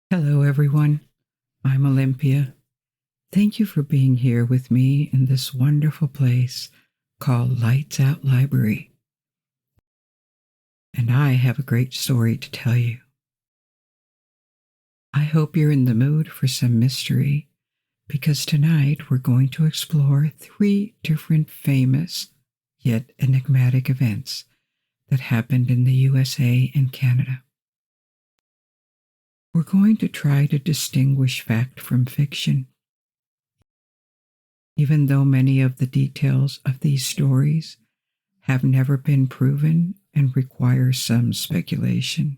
Hello, everyone. I'm Olympia. Thank you for being here with me in this wonderful place called Lights Out Library. And I have a great story to tell you. I hope you're in the mood for some mystery because tonight we're going to explore 3 different famous yet enigmatic events that happened in the USA and Canada. We're going to try to distinguish fact from fiction. Even though many of the details of these stories have never been proven and require some speculation.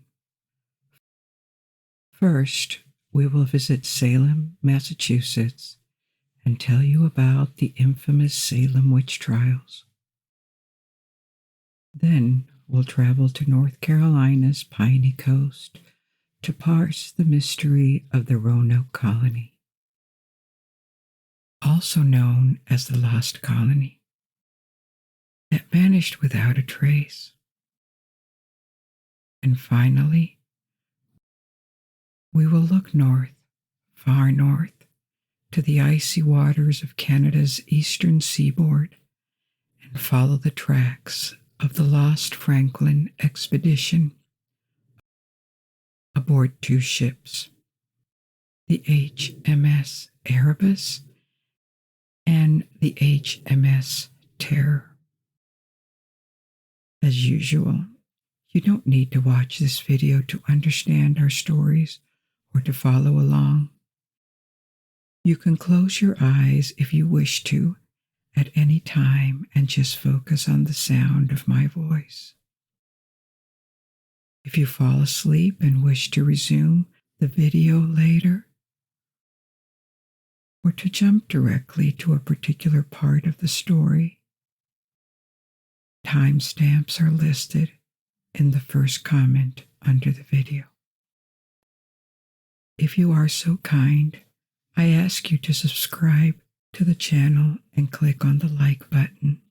First, we will visit Salem, Massachusetts, and tell you about the infamous Salem Witch Trials. Then we'll travel to North Carolina's Piney Coast to parse the mystery of the Roanoke Colony, also known as the Lost Colony, that vanished without a trace. And finally, we will look north, far north, to the icy waters of Canada's eastern seaboard and follow the tracks of the lost Franklin expedition aboard 2 ships, the HMS Erebus and the HMS Terror. As usual, you don't need to watch this video to understand our stories or to follow along. You can close your eyes if you wish to at any time and just focus on the sound of my voice. If you fall asleep and wish to resume the video later, or to jump directly to a particular part of the story, timestamps are listed in the first comment under the video. If you are so kind, I ask you to subscribe to the channel and click on the like button.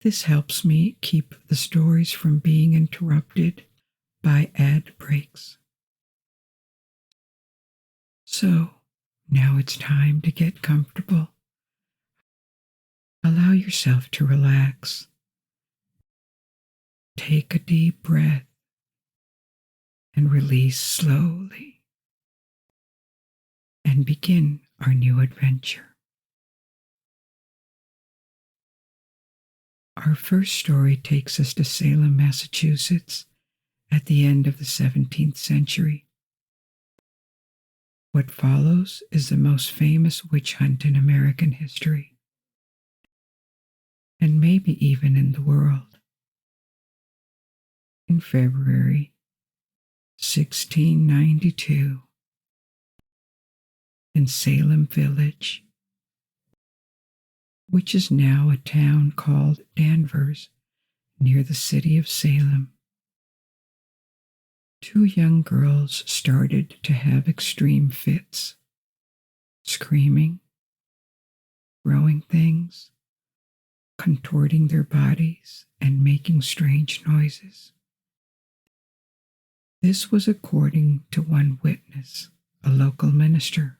This helps me keep the stories from being interrupted by ad breaks. So, now it's time to get comfortable. Allow yourself to relax. Take a deep breath and release slowly, and begin our new adventure. Our first story takes us to Salem, Massachusetts, at the end of the 17th century. What follows is the most famous witch hunt in American history, and maybe even in the world. In February 1692, in Salem Village, which is now a town called Danvers, near the city of Salem, 2 young girls started to have extreme fits, screaming, throwing things, contorting their bodies, and making strange noises. This was according to one witness, a local minister,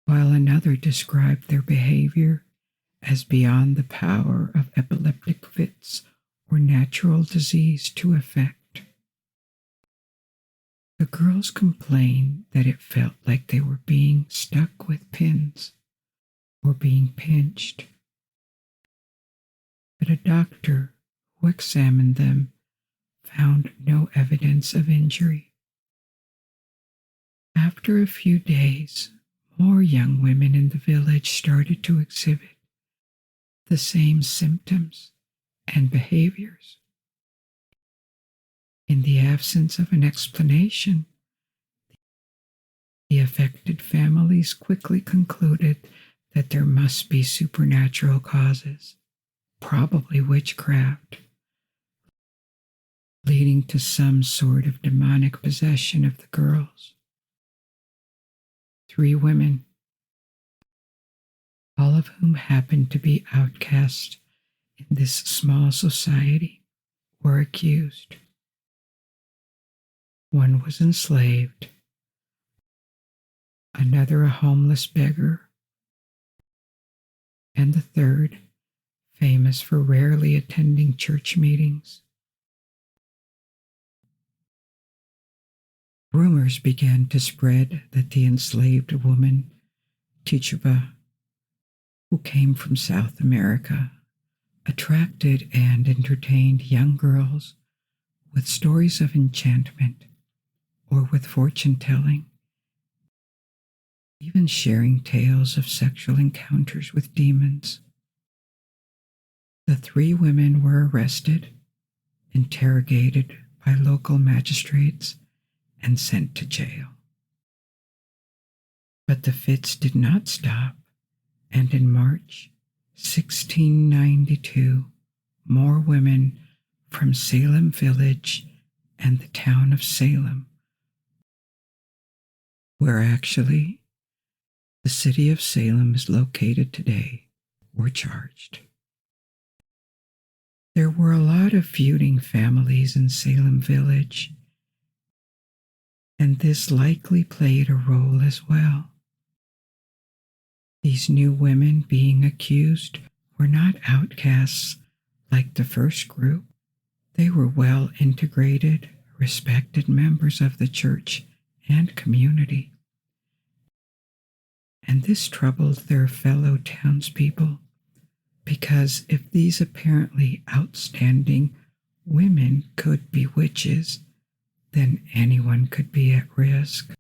while another described their behavior as beyond the power of epileptic fits or natural disease to affect. The girls complained that it felt like they were being stuck with pins or being pinched. But a doctor who examined them found no evidence of injury. After a few days, more young women in the village started to exhibit the same symptoms and behaviors. In the absence of an explanation, the affected families quickly concluded that there must be supernatural causes, probably witchcraft, leading to some sort of demonic possession of the girls. 3 women, all of whom happened to be outcasts in this small society, were accused. One was enslaved, another a homeless beggar, and the third famous for rarely attending church meetings. Rumors began to spread that the enslaved woman, Tituba, who came from South America, attracted and entertained young girls with stories of enchantment or with fortune telling, even sharing tales of sexual encounters with demons. The three women were arrested, interrogated by local magistrates, and sent to jail. But the fits did not stop, and in March 1692, more women from Salem Village and the town of Salem, where actually the city of Salem is located today, were charged. There were a lot of feuding families in Salem Village, and this likely played a role as well. These new women being accused were not outcasts like the first group. They were well integrated, respected members of the church and community. And this troubled their fellow townspeople, because if these apparently outstanding women could be witches, then anyone could be at risk.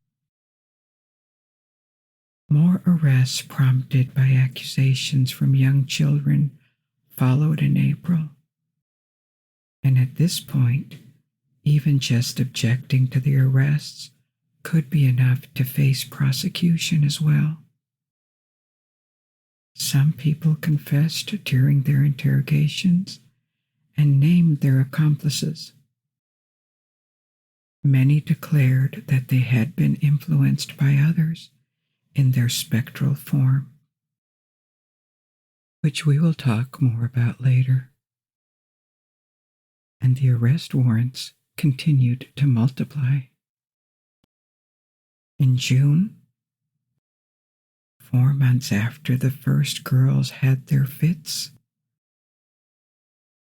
More arrests prompted by accusations from young children followed in April. And at this point, even just objecting to the arrests could be enough to face prosecution as well. Some people confessed during their interrogations and named their accomplices. Many declared that they had been influenced by others in their spectral form, which we will talk more about later. And the arrest warrants continued to multiply. In June, 4 months after the first girls had their fits,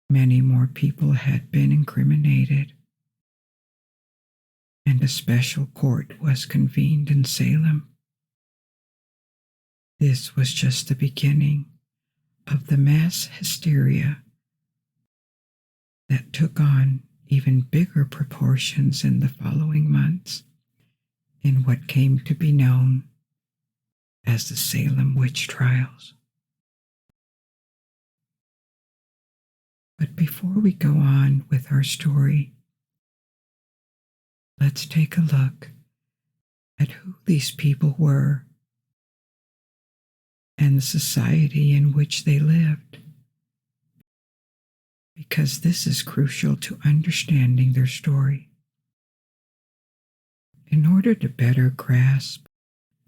many more people had been incriminated, and a special court was convened in Salem. This was just the beginning of the mass hysteria that took on even bigger proportions in the following months in what came to be known as the Salem Witch Trials. But before we go on with our story, let's take a look at who these people were and the society in which they lived, because this is crucial to understanding their story. In order to better grasp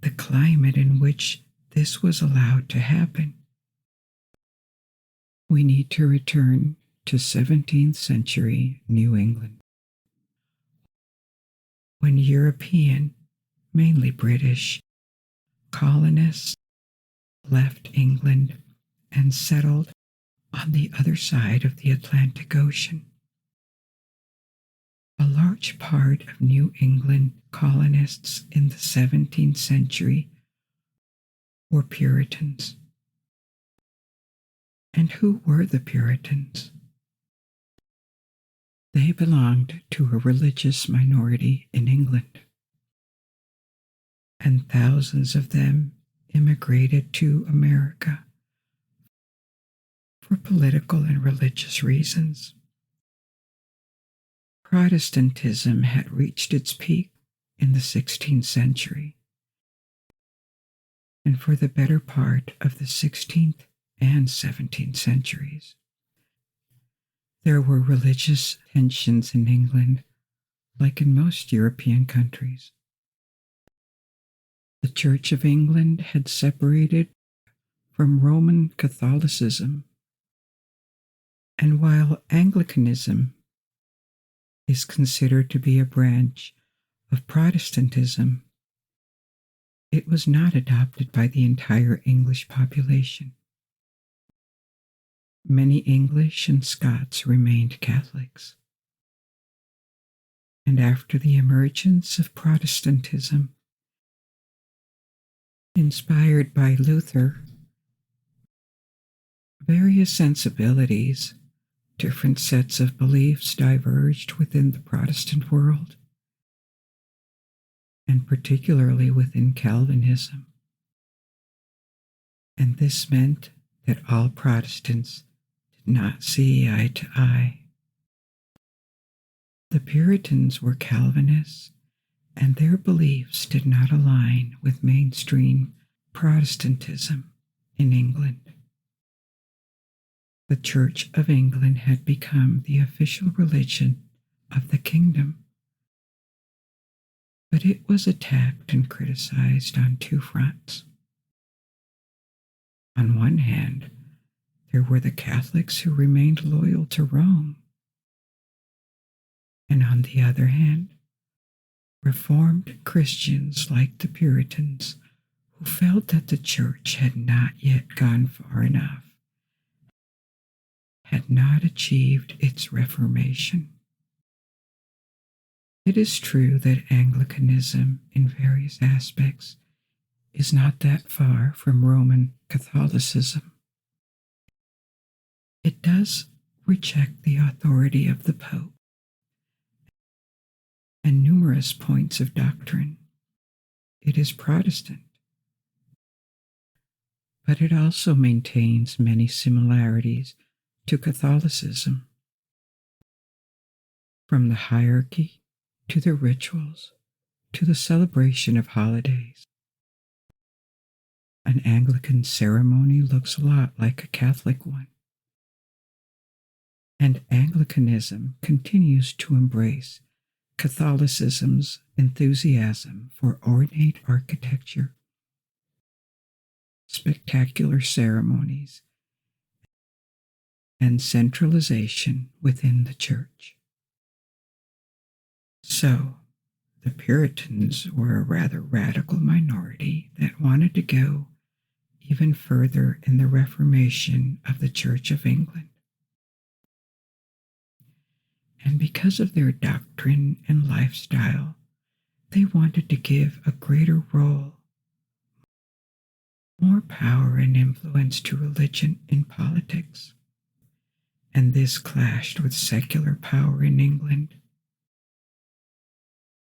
the climate in which this was allowed to happen, we need to return to 17th century New England, when European, mainly British, colonists left England and settled on the other side of the Atlantic Ocean. A large part of New England colonists in the 17th century were Puritans. And who were the Puritans? They belonged to a religious minority in England, and thousands of them immigrated to America for political and religious reasons. Protestantism had reached its peak in the 16th century, and for the better part of the 16th and 17th centuries, there were religious tensions in England, like in most European countries. The Church of England had separated from Roman Catholicism, and while Anglicanism is considered to be a branch of Protestantism, it was not adopted by the entire English population. Many English and Scots remained Catholics. And after the emergence of Protestantism, inspired by Luther, various sensibilities, different sets of beliefs diverged within the Protestant world, and particularly within Calvinism. And this meant that all Protestants did not see eye to eye. The Puritans were Calvinists, and their beliefs did not align with mainstream Protestantism in England. The Church of England had become the official religion of the kingdom, but it was attacked and criticized on two fronts. On one hand, there were the Catholics who remained loyal to Rome, and on the other hand, Reformed Christians like the Puritans who felt that the Church had not yet gone far enough, had not achieved its reformation. It is true that Anglicanism, in various aspects, is not that far from Roman Catholicism. It does reject the authority of the Pope and numerous points of doctrine. It is Protestant, but it also maintains many similarities to Catholicism, from the hierarchy to the rituals to the celebration of holidays. An Anglican ceremony looks a lot like a Catholic one, and Anglicanism continues to embrace Catholicism's enthusiasm for ornate architecture, spectacular ceremonies, and centralization within the Church. So, the Puritans were a rather radical minority that wanted to go even further in the Reformation of the Church of England. And because of their doctrine and lifestyle, they wanted to give a greater role, more power and influence to religion in politics. And this clashed with secular power in England.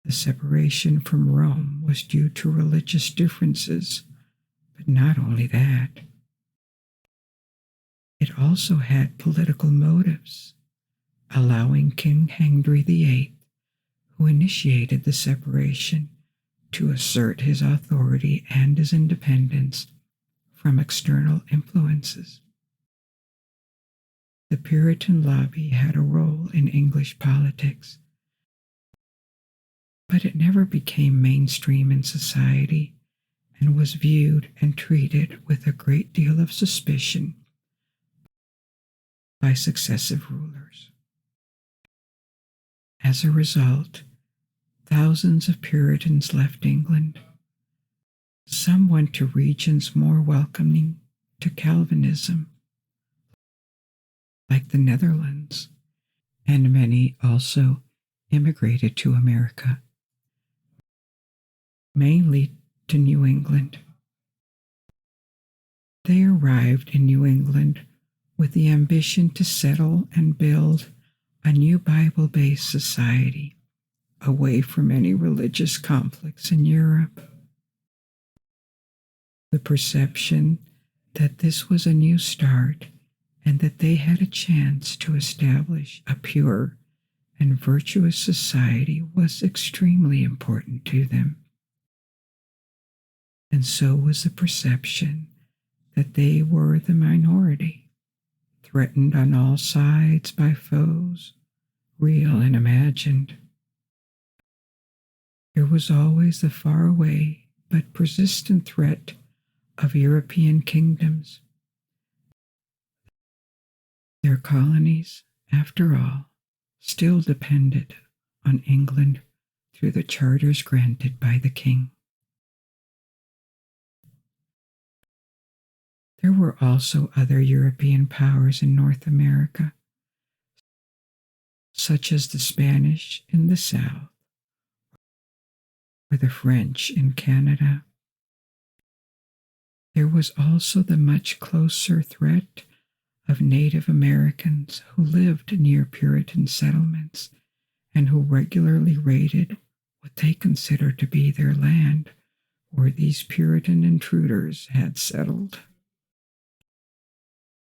The separation from Rome was due to religious differences, but not only that. It also had political motives, allowing King Henry VIII, who initiated the separation, to assert his authority and his independence from external influences. The Puritan lobby had a role in English politics, but it never became mainstream in society and was viewed and treated with a great deal of suspicion by successive rulers. As a result, thousands of Puritans left England. Some went to regions more welcoming to Calvinism, like the Netherlands, and many also immigrated to America, mainly to New England. They arrived in New England with the ambition to settle and build a new Bible-based society away from any religious conflicts in Europe. The perception that this was a new start and that they had a chance to establish a pure and virtuous society was extremely important to them. And so was the perception that they were the minority, threatened on all sides by foes, real and imagined. There was always the faraway but persistent threat of European kingdoms. Their colonies, after all, still depended on England through the charters granted by the king. There were also other European powers in North America, such as the Spanish in the South or the French in Canada. There was also the much closer threat of Native Americans who lived near Puritan settlements and who regularly raided what they considered to be their land where these Puritan intruders had settled.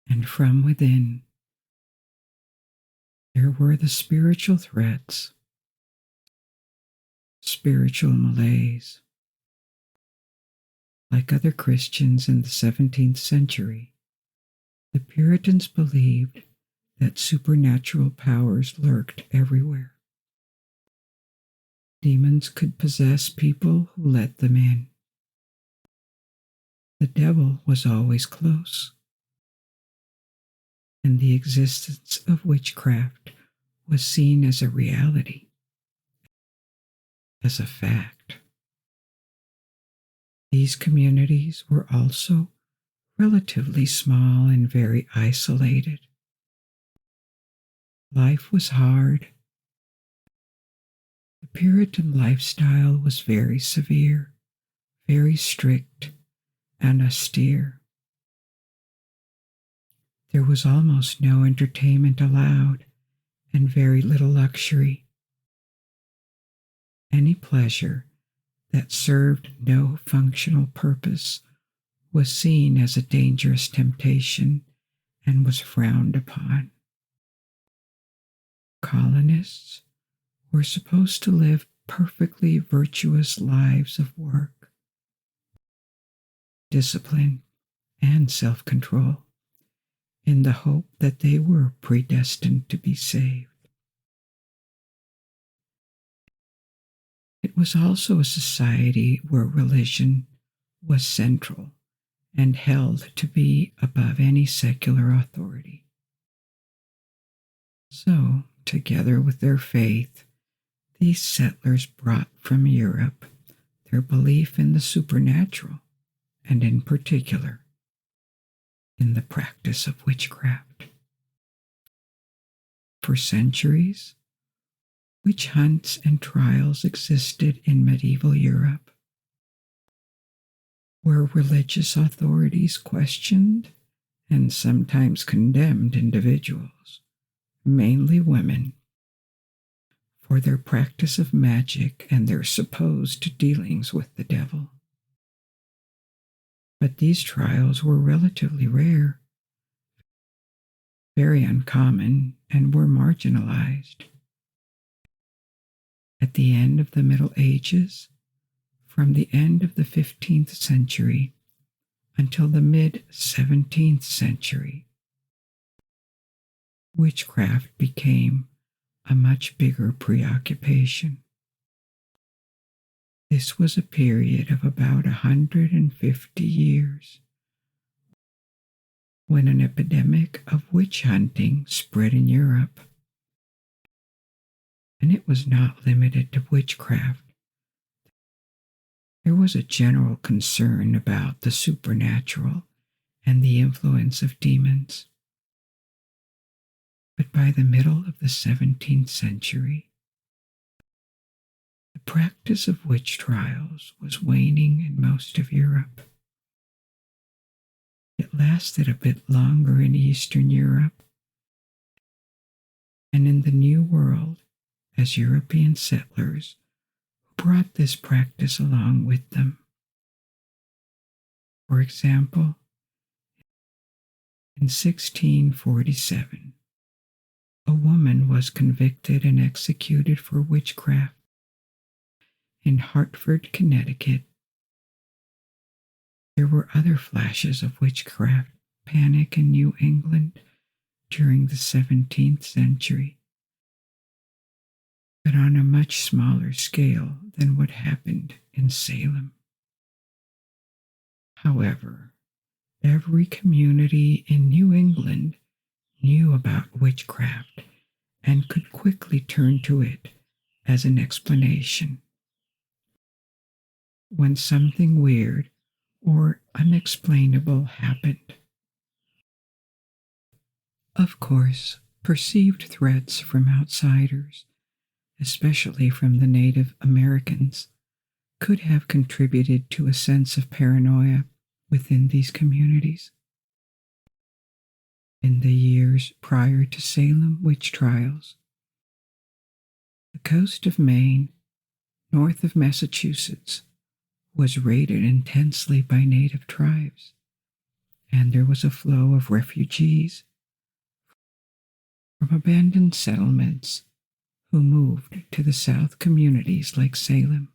And from within, there were the spiritual threats, spiritual malaise. Like other Christians in the 17th century, the Puritans believed that supernatural powers lurked everywhere. Demons could possess people who let them in. The devil was always close, and the existence of witchcraft was seen as a reality, as a fact. These communities were also relatively small and very isolated. Life was hard. The Puritan lifestyle was very severe, very strict, and austere. There was almost no entertainment allowed and very little luxury. Any pleasure that served no functional purpose was seen as a dangerous temptation and was frowned upon. Colonists were supposed to live perfectly virtuous lives of work, discipline, and self-control in the hope that they were predestined to be saved. It was also a society where religion was central and held to be above any secular authority. So, together with their faith, these settlers brought from Europe their belief in the supernatural, and in particular, in the practice of witchcraft. For centuries, witch hunts and trials existed in medieval Europe, where religious authorities questioned and sometimes condemned individuals, mainly women, for their practice of magic and their supposed dealings with the devil. But these trials were relatively rare, very uncommon, and were marginalized. At the end of the Middle Ages, from the end of the 15th century until the mid-17th century, witchcraft became a much bigger preoccupation. This was a period of about 150 years when an epidemic of witch hunting spread in Europe. And it was not limited to witchcraft. There was a general concern about the supernatural and the influence of demons. But by the middle of the 17th century, the practice of witch trials was waning in most of Europe. It lasted a bit longer in Eastern Europe, and in the New World as European settlers who brought this practice along with them. For example, in 1647, a woman was convicted and executed for witchcraft in Hartford, Connecticut. There were other flashes of witchcraft panic in New England during the 17th century, but on a much smaller scale than what happened in Salem. However, every community in New England knew about witchcraft and could quickly turn to it as an explanation. When something weird or unexplainable happened. Of course, perceived threats from outsiders, especially from the Native Americans, could have contributed to a sense of paranoia within these communities. In the years prior to Salem Witch Trials, the coast of Maine, north of Massachusetts, was raided intensely by native tribes, and there was a flow of refugees from abandoned settlements who moved to the south communities like Salem.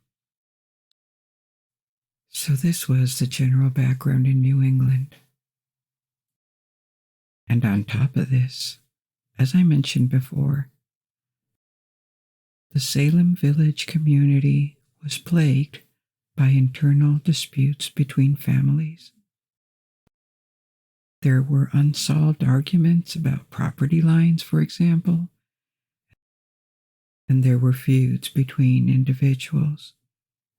So this was the general background in New England. And on top of this, as I mentioned before, the Salem village community was plagued by internal disputes between families. There were unsolved arguments about property lines, for example, and there were feuds between individuals,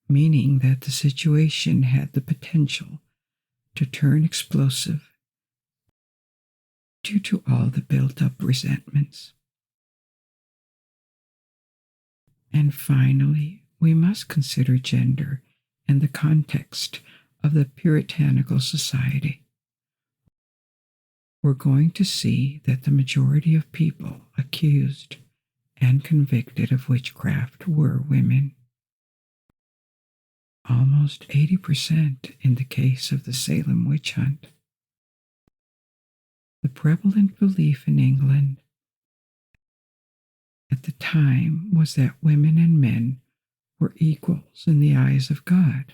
meaning that the situation had the potential to turn explosive due to all the built-up resentments. And finally, we must consider gender in the context of the puritanical society. We're going to see that the majority of people accused and convicted of witchcraft were women. Almost 80% in the case of the Salem witch hunt. The prevalent belief in England at the time was that women and men were equals in the eyes of God,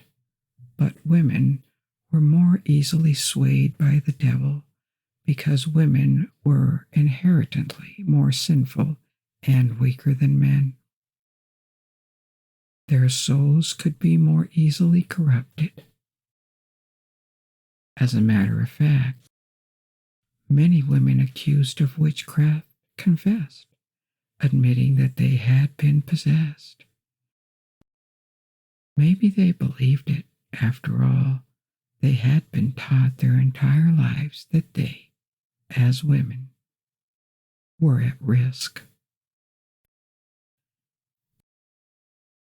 but women were more easily swayed by the devil because women were inherently more sinful and weaker than men. Their souls could be more easily corrupted. As a matter of fact, many women accused of witchcraft confessed, admitting that they had been possessed. Maybe they believed it. After all, they had been taught their entire lives that they, as women, were at risk.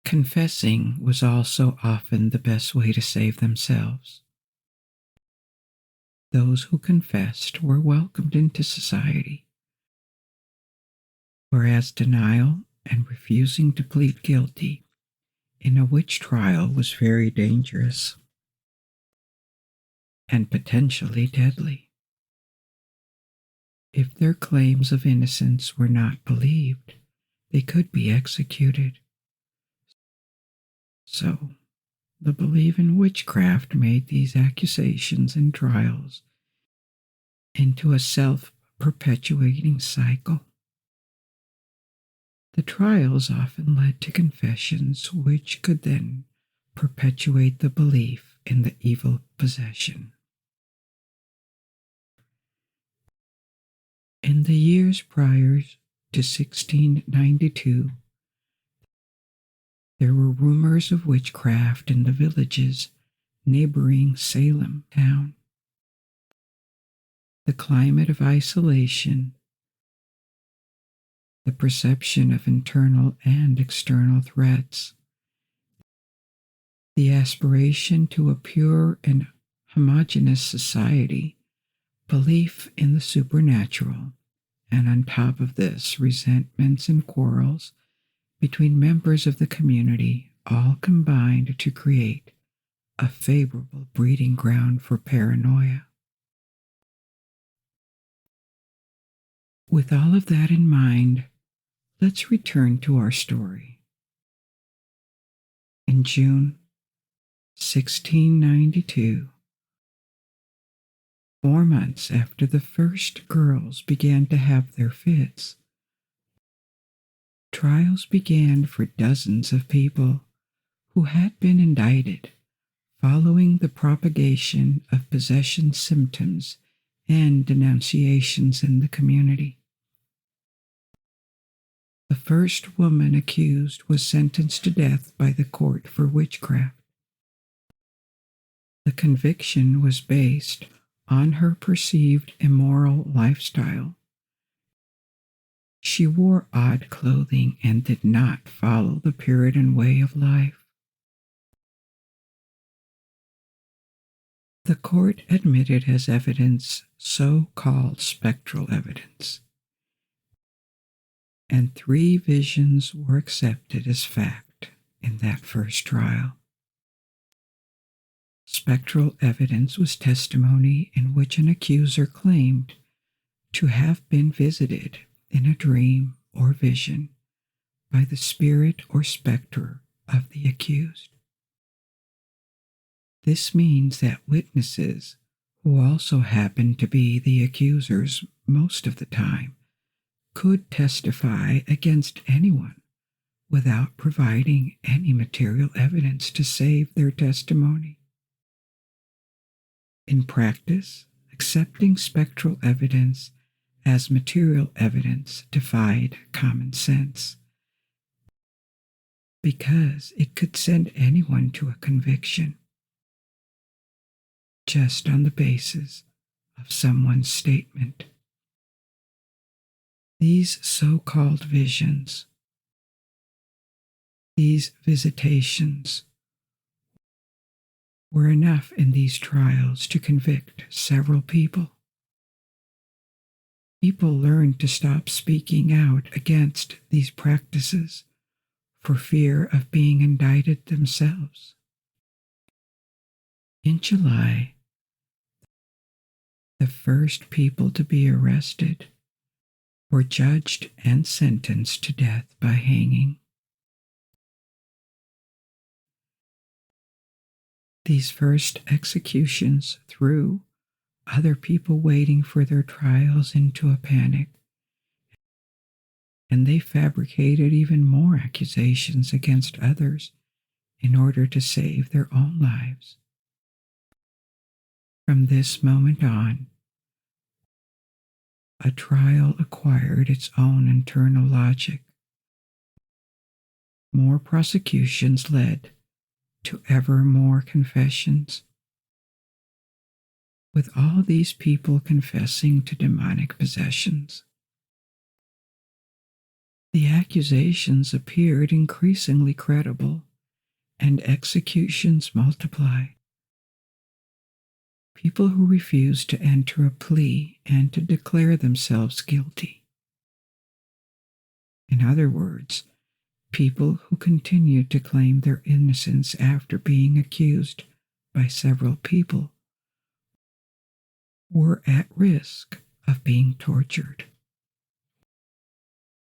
Confessing was also often the best way to save themselves. Those who confessed were welcomed into society, whereas denial and refusing to plead guilty in a witch trial was very dangerous and potentially deadly. If their claims of innocence were not believed, they could be executed. So, the belief in witchcraft made these accusations and trials into a self-perpetuating cycle. The trials often led to confessions which could then perpetuate the belief in the evil possession. In the years prior to 1692, there were rumors of witchcraft in the villages neighboring Salem town. The climate of isolation, the perception of internal and external threats, the aspiration to a pure and homogeneous society, belief in the supernatural, and on top of this, resentments and quarrels between members of the community all combined to create a favorable breeding ground for paranoia. With all of that in mind, let's return to our story. In June 1692, 4 months after the first girls began to have their fits, trials began for dozens of people who had been indicted following the propagation of possession symptoms and denunciations in the community. The first woman accused was sentenced to death by the court for witchcraft. The conviction was based on her perceived immoral lifestyle. She wore odd clothing and did not follow the Puritan way of life. The court admitted as evidence so-called spectral evidence, and 3 visions were accepted as fact in that first trial. Spectral evidence was testimony in which an accuser claimed to have been visited in a dream or vision by the spirit or specter of the accused. This means that witnesses, who also happened to be the accusers most of the time, could testify against anyone without providing any material evidence to save their testimony. In practice, accepting spectral evidence as material evidence defied common sense, because it could send anyone to a conviction just on the basis of someone's statement. These so-called visions, these visitations, were enough in these trials to convict several people. People learned to stop speaking out against these practices for fear of being indicted themselves. In July, the first people to be arrested were judged and sentenced to death by hanging. These first executions threw other people waiting for their trials into a panic, and they fabricated even more accusations against others in order to save their own lives. From this moment on, a trial acquired its own internal logic. More prosecutions led to ever more confessions, with all these people confessing to demonic possessions. The accusations appeared increasingly credible, and executions multiplied. People who refused to enter a plea and to declare themselves guilty. In other words, people who continued to claim their innocence after being accused by several people were at risk of being tortured.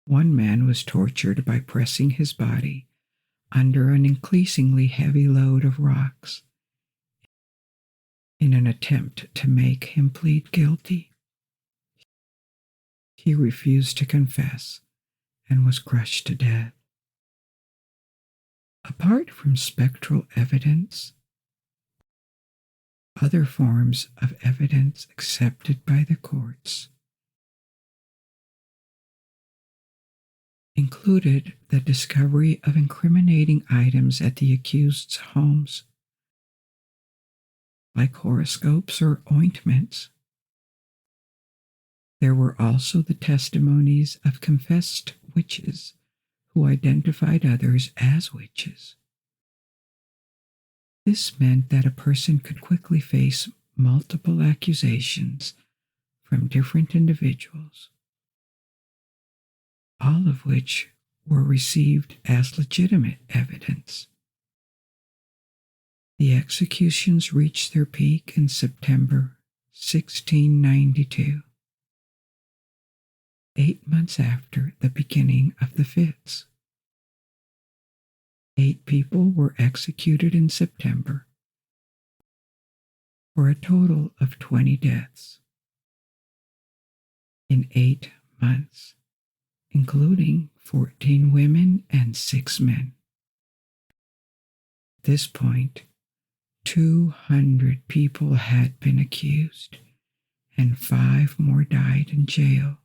One man was tortured by pressing his body under an increasingly heavy load of rocks in an attempt to make him plead guilty. He refused to confess and was crushed to death. Apart from spectral evidence, other forms of evidence accepted by the courts included the discovery of incriminating items at the accused's homes, like horoscopes or ointments. There were also the testimonies of confessed witches who identified others as witches. This meant that a person could quickly face multiple accusations from different individuals, all of which were received as legitimate evidence. The executions reached their peak in September 1692, 8 months after the beginning of the fits. 8 people were executed in September, for a total of 20 deaths in 8 months, including 14 women and 6 men. At this point, 200 people had been accused, and 5 more died in jail,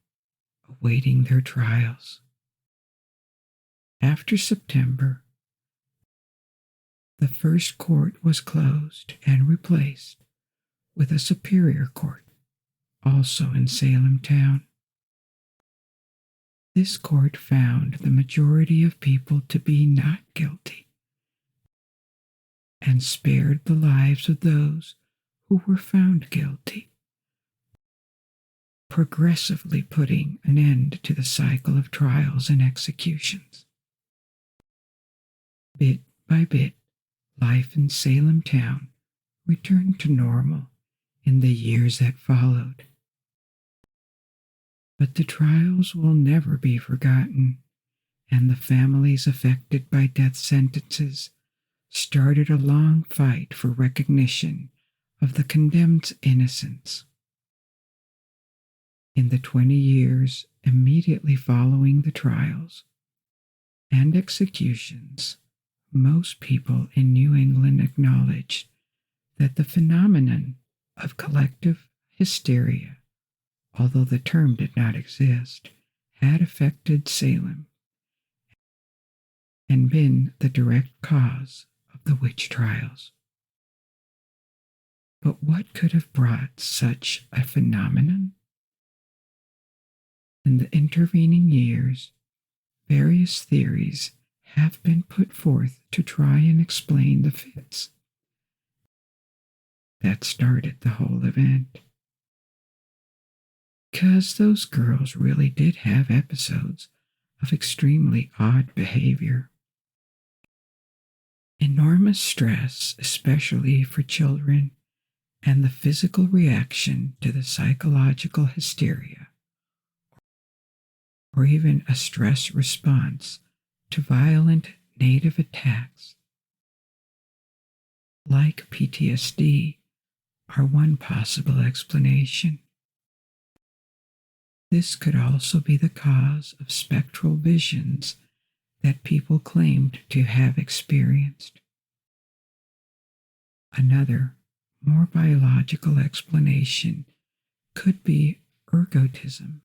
awaiting their trials. After September, the first court was closed and replaced with a superior court, also in Salem town. This court found the majority of people to be not guilty and spared the lives of those who were found guilty, progressively putting an end to the cycle of trials and executions. Bit by bit, life in Salem town returned to normal in the years that followed. But the trials will never be forgotten, and the families affected by death sentences started a long fight for recognition of the condemned's innocence. In the 20 years immediately following the trials and executions, most people in New England acknowledged that the phenomenon of collective hysteria, although the term did not exist, had affected Salem and been the direct cause of the witch trials. But what could have brought such a phenomenon? In the intervening years, various theories have been put forth to try and explain the fits that started the whole event. Because those girls really did have episodes of extremely odd behavior. Enormous stress, especially for children, and the physical reaction to the psychological hysteria, or even a stress response to violent native attacks, like PTSD, are one possible explanation. This could also be the cause of spectral visions that people claimed to have experienced. Another, more biological explanation could be ergotism,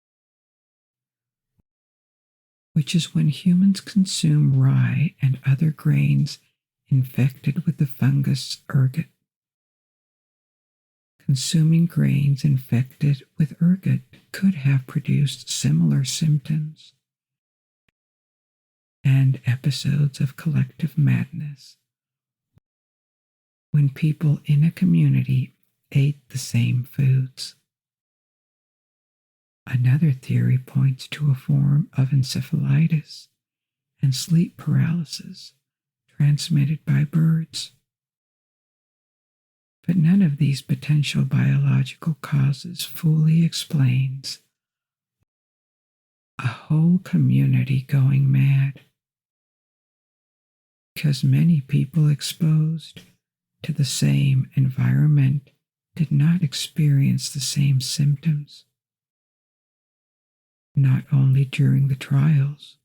which is when humans consume rye and other grains infected with the fungus ergot. Consuming grains infected with ergot could have produced similar symptoms and episodes of collective madness when people in a community ate the same foods. Another theory points to a form of encephalitis and sleep paralysis transmitted by birds. But none of these potential biological causes fully explains a whole community going mad, because many people exposed to the same environment did not experience the same symptoms, not only during the trials,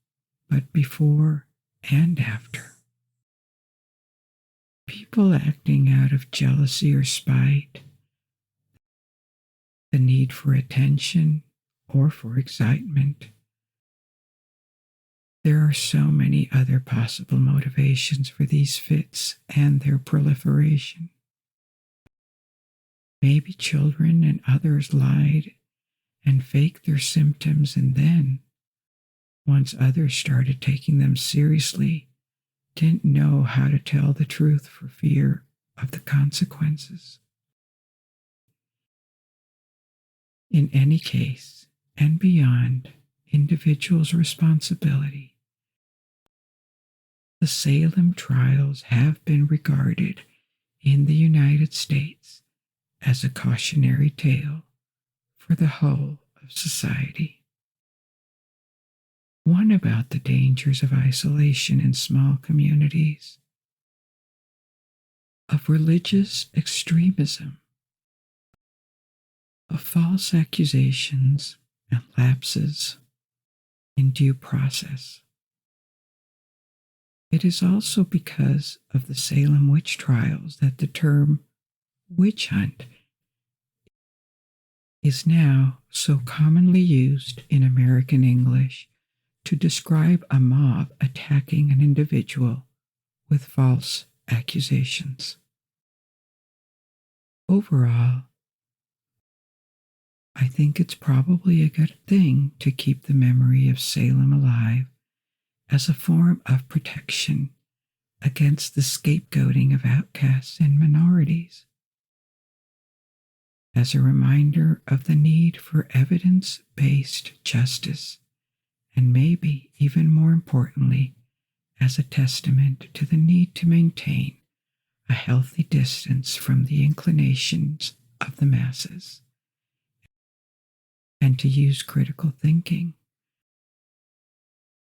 but before and after. People acting out of jealousy or spite, the need for attention or for excitement. There are so many other possible motivations for these fits and their proliferation. Maybe children and others lied and faked their symptoms, and then, once others started taking them seriously, didn't know how to tell the truth for fear of the consequences. In any case, and beyond individuals' responsibility, the Salem trials have been regarded in the United States as a cautionary tale for the whole of society. One about the dangers of isolation in small communities, of religious extremism, of false accusations and lapses in due process. It is also because of the Salem Witch Trials that the term witch hunt is now so commonly used in American English to describe a mob attacking an individual with false accusations. Overall, I think it's probably a good thing to keep the memory of Salem alive as a form of protection against the scapegoating of outcasts and minorities, as a reminder of the need for evidence-based justice, and maybe even more importantly, as a testament to the need to maintain a healthy distance from the inclinations of the masses, and to use critical thinking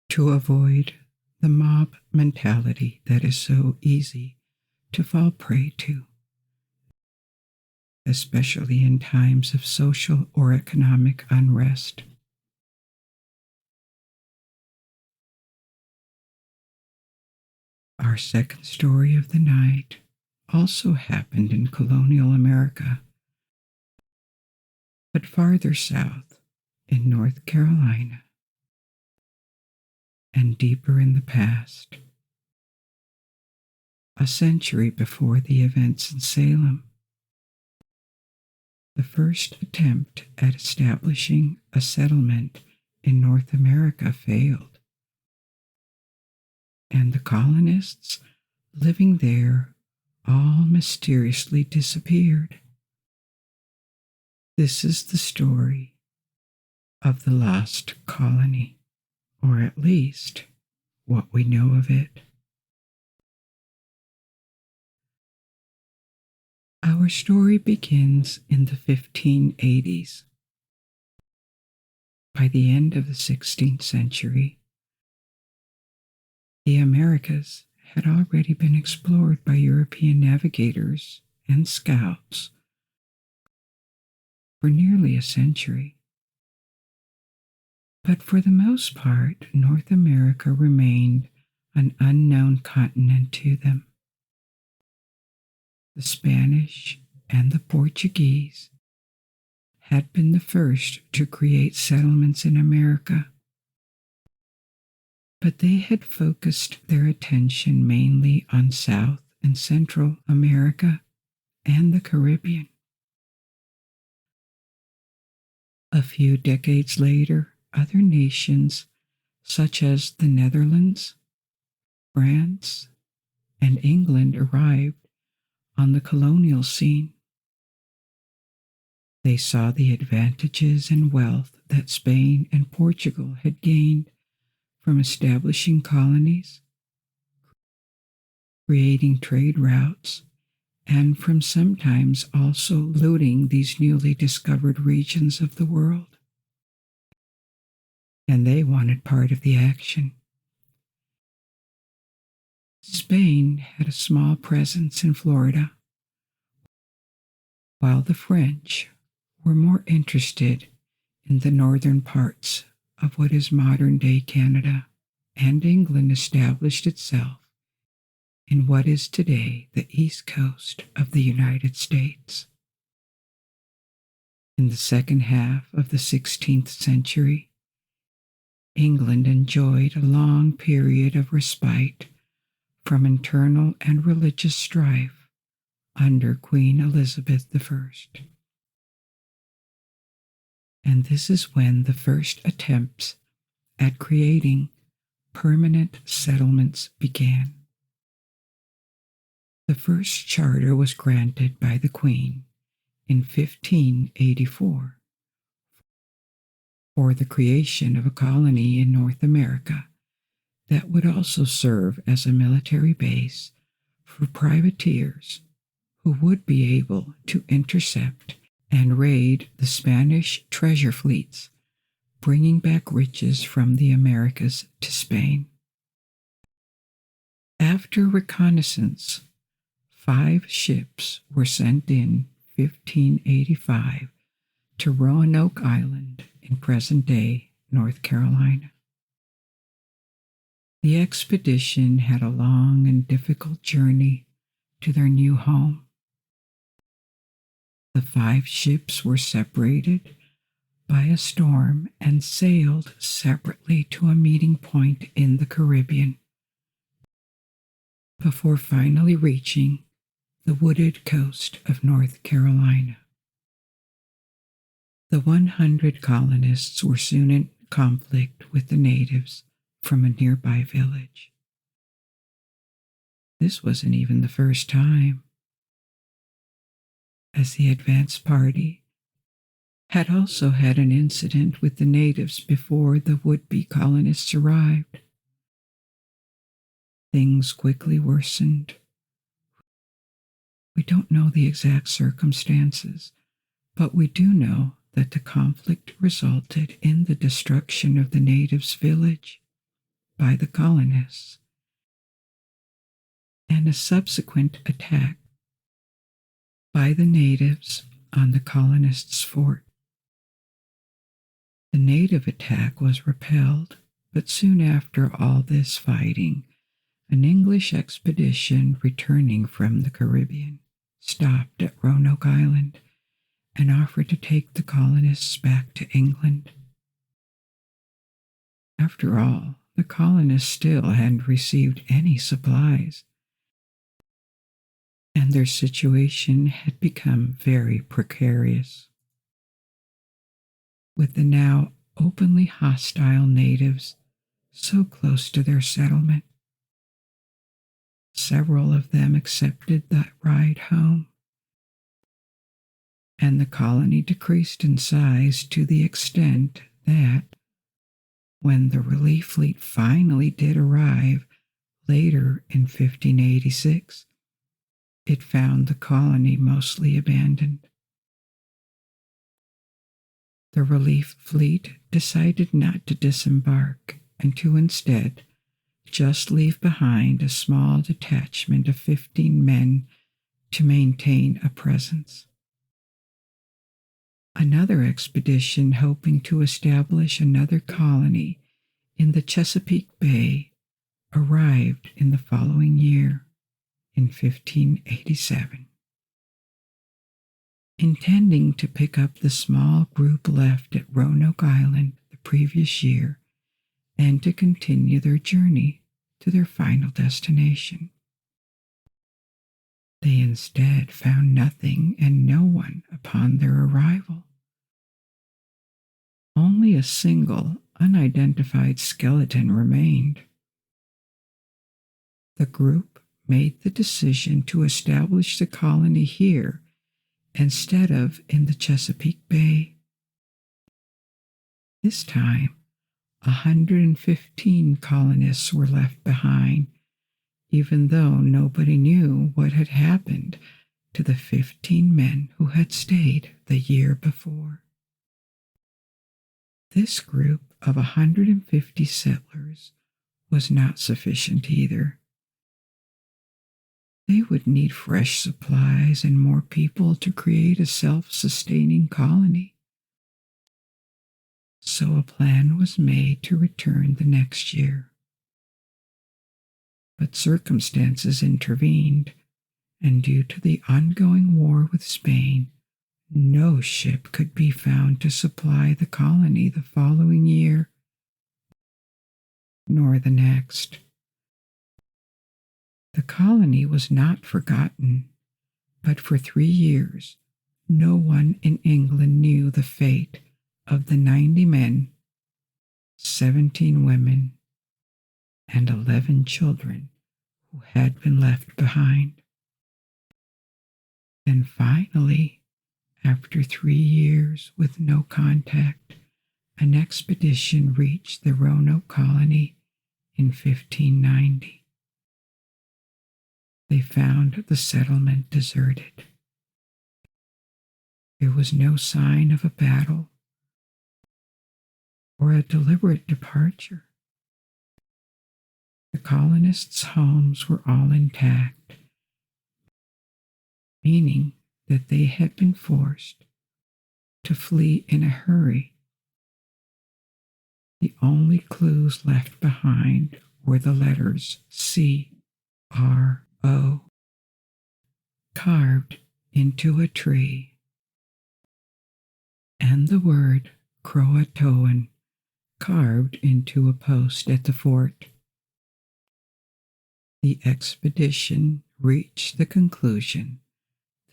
to avoid the mob mentality that is so easy to fall prey to, especially in times of social or economic unrest. Our second story of the night also happened in colonial America, but farther south in North Carolina and deeper in the past, a century before the events in Salem. The first attempt at establishing a settlement in North America failed, and the colonists living there all mysteriously disappeared. This is the story of the lost colony, or at least what we know of it. Our story begins in the 1580s. By the end of the 16th century, the Americas had already been explored by European navigators and scouts for nearly a century. But for the most part, North America remained an unknown continent to them. The Spanish and the Portuguese had been the first to create settlements in America, but they had focused their attention mainly on South and Central America and the Caribbean. A few decades later, other nations such as the Netherlands, France, and England arrived on the colonial scene. They saw the advantages and wealth that Spain and Portugal had gained from establishing colonies, creating trade routes, and from sometimes also looting these newly discovered regions of the world. And they wanted part of the action. Spain had a small presence in Florida, while the French were more interested in the northern parts of what is modern-day Canada, and England established itself in what is today the east coast of the United States. In the second half of the 16th century, England enjoyed a long period of respite from internal and religious strife under Queen Elizabeth I. And this is when the first attempts at creating permanent settlements began. The first charter was granted by the Queen in 1584 for the creation of a colony in North America that would also serve as a military base for privateers who would be able to intercept and raid the Spanish treasure fleets, bringing back riches from the Americas to Spain. After reconnaissance, 5 ships were sent in 1585 to Roanoke Island in present-day North Carolina. The expedition had a long and difficult journey to their new home. The 5 ships were separated by a storm and sailed separately to a meeting point in the Caribbean before finally reaching the wooded coast of North Carolina. The 100 colonists were soon in conflict with the natives from a nearby village. This wasn't even the first time, as the advance party had also had an incident with the natives before the would-be colonists arrived. Things quickly worsened. We don't know the exact circumstances, but we do know that the conflict resulted in the destruction of the natives' village by the colonists and a subsequent attack by the natives on the colonists' fort. The native attack was repelled, but soon after all this fighting, an English expedition returning from the Caribbean stopped at Roanoke Island and offered to take the colonists back to England. After all, the colonists still hadn't received any supplies, and their situation had become very precarious. With the now openly hostile natives so close to their settlement, several of them accepted that ride home, and the colony decreased in size to the extent that, when the relief fleet finally did arrive later in 1586, it found the colony mostly abandoned. The relief fleet decided not to disembark and to instead just leave behind a small detachment of 15 men to maintain a presence. Another expedition hoping to establish another colony in the Chesapeake Bay arrived in the following year, in 1587. Intending to pick up the small group left at Roanoke Island the previous year and to continue their journey to their final destination. They instead found nothing and no one upon their arrival. Only a single unidentified skeleton remained. The group made the decision to establish the colony here instead of in the Chesapeake Bay. This time, 115 colonists were left behind, even though nobody knew what had happened to the 15 men who had stayed the year before. This group of 150 settlers was not sufficient either. They would need fresh supplies and more people to create a self-sustaining colony. So a plan was made to return the next year. But circumstances intervened, and due to the ongoing war with Spain, no ship could be found to supply the colony the following year, nor the next. The colony was not forgotten, but for 3 years, no one in England knew the fate of the 90 men, 17 women, and 11 children who had been left behind. Then finally, after 3 years with no contact, an expedition reached the Roanoke Colony in 1590. They found the settlement deserted. There was no sign of a battle or a deliberate departure. The colonists' homes were all intact, meaning that they had been forced to flee in a hurry. The only clues left behind were the letters C-R-O carved into a tree, and the word Croatoan carved into a post at the fort. The expedition reached the conclusion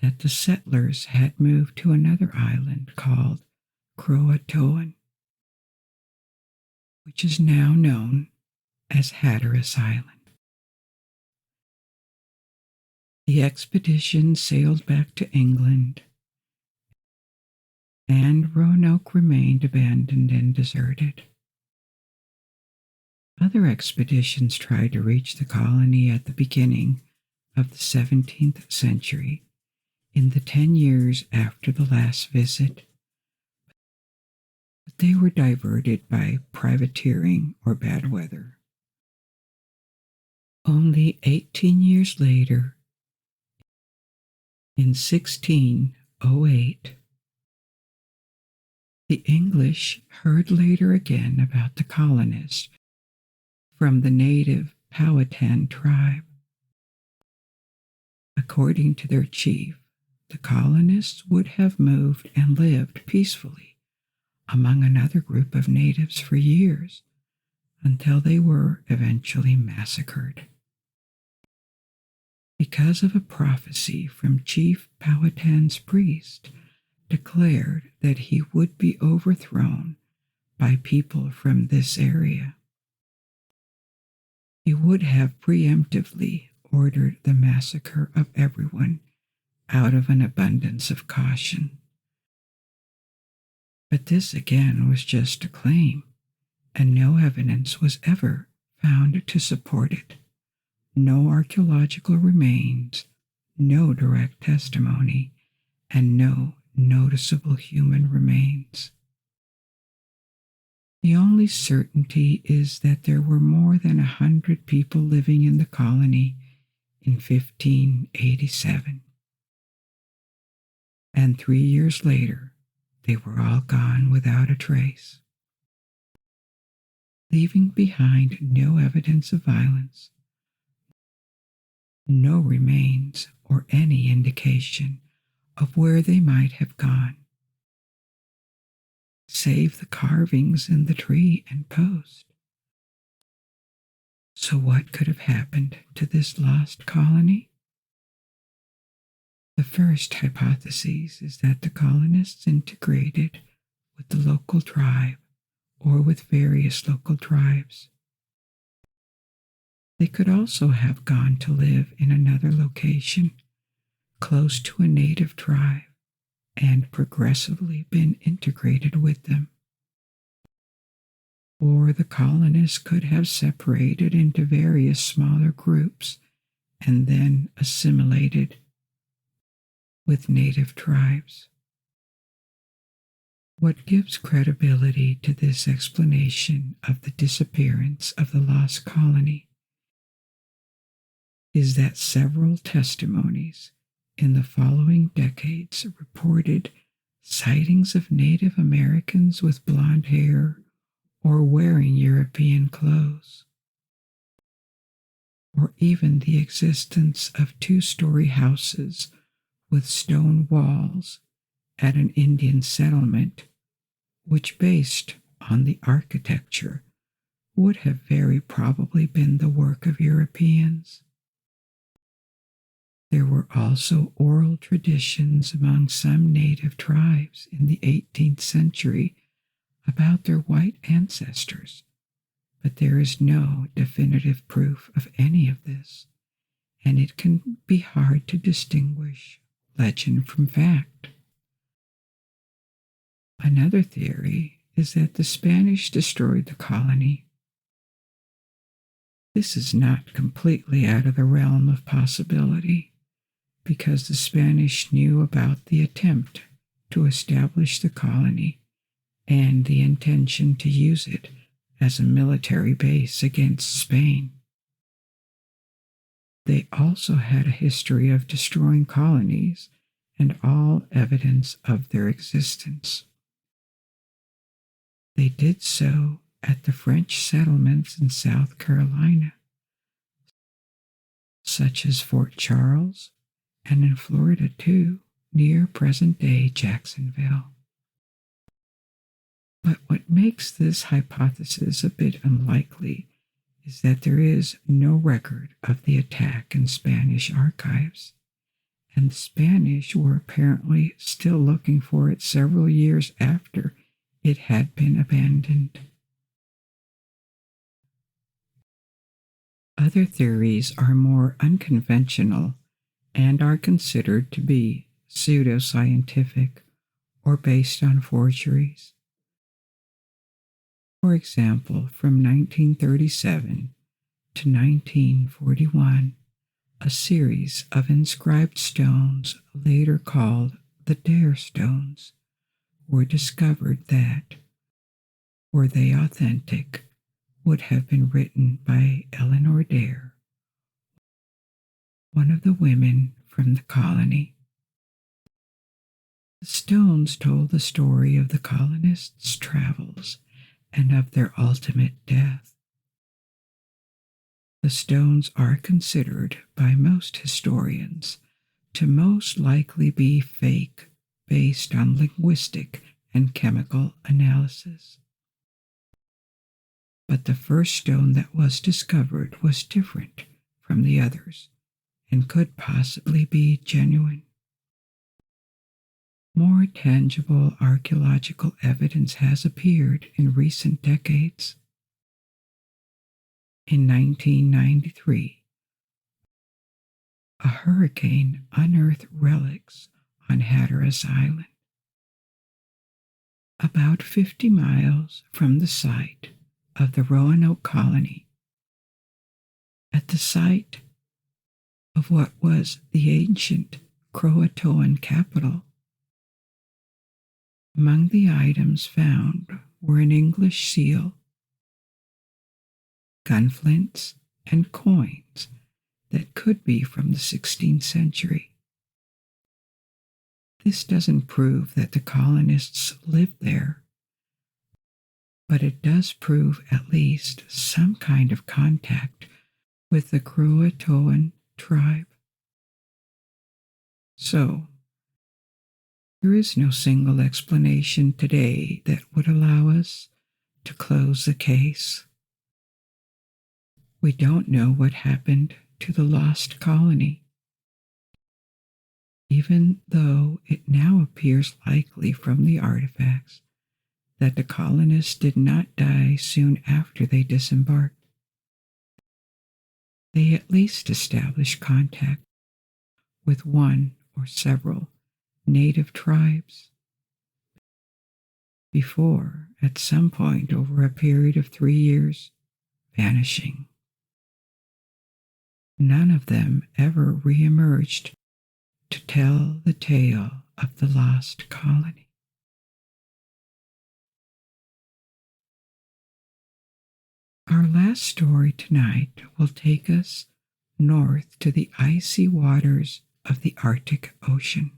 that the settlers had moved to another island called Croatoan, which is now known as Hatteras Island. The expedition sailed back to England, and Roanoke remained abandoned and deserted. Other expeditions tried to reach the colony at the beginning of the 17th century, in the 10 years after the last visit, but they were diverted by privateering or bad weather. Only 18 years later, in 1608, the English heard later again about the colonists from the native Powhatan tribe. According to their chief, the colonists would have moved and lived peacefully among another group of natives for years until they were eventually massacred. Because of a prophecy from Chief Powhatan's priest declared that he would be overthrown by people from this area. He would have preemptively ordered the massacre of everyone out of an abundance of caution. But this again was just a claim, and no evidence was ever found to support it. No archaeological remains, no direct testimony, and no noticeable human remains. The only certainty is that there were more than 100 people living in the colony in 1587. And 3 years later, they were all gone without a trace, leaving behind no evidence of violence, no remains or any indication of where they might have gone, save the carvings in the tree and post. So what could have happened to this lost colony? The first hypothesis is that the colonists integrated with the local tribe or with various local tribes. They could also have gone to live in another location close to a native tribe and progressively been integrated with them. Or the colonists could have separated into various smaller groups and then assimilated with native tribes. What gives credibility to this explanation of the disappearance of the lost colony is that several testimonies in the following decades reported sightings of Native Americans with blonde hair or wearing European clothes, or even the existence of 2-story houses with stone walls at an Indian settlement, which, based on the architecture, would have very probably been the work of Europeans. There were also oral traditions among some native tribes in the 18th century about their white ancestors, but there is no definitive proof of any of this, and it can be hard to distinguish legend from fact. Another theory is that the Spanish destroyed the colony. This is not completely out of the realm of possibility, because the Spanish knew about the attempt to establish the colony and the intention to use it as a military base against Spain. They also had a history of destroying colonies and all evidence of their existence. They did so at the French settlements in South Carolina, such as Fort Charles, and in Florida too, near present-day Jacksonville. But what makes this hypothesis a bit unlikely is that there is no record of the attack in Spanish archives, and the Spanish were apparently still looking for it several years after it had been abandoned. Other theories are more unconventional and are considered to be pseudoscientific or based on forgeries. For example, from 1937 to 1941, a series of inscribed stones, later called the Dare Stones, were discovered that, were they authentic, would have been written by Eleanor Dare, one of the women from the colony. The stones told the story of the colonists' travels and of their ultimate death. The stones are considered by most historians to most likely be fake based on linguistic and chemical analysis. But the first stone that was discovered was different from the others and could possibly be genuine. More tangible archaeological evidence has appeared in recent decades. In 1993, a hurricane unearthed relics on Hatteras Island, about 50 miles from the site of the Roanoke Colony, at the site of what was the ancient Croatoan capital. Among the items found were an English seal, gunflints, and coins that could be from the 16th century. This doesn't prove that the colonists lived there, but it does prove at least some kind of contact with the Croatoan tribe. So, there is no single explanation today that would allow us to close the case. We don't know what happened to the lost colony, even though it now appears likely from the artifacts that the colonists did not die soon after they disembarked. They at least established contact with one or several native tribes before, at some point over a period of 3 years, vanishing. None of them ever re-emerged to tell the tale of the lost colony. Our last story tonight will take us north to the icy waters of the Arctic Ocean.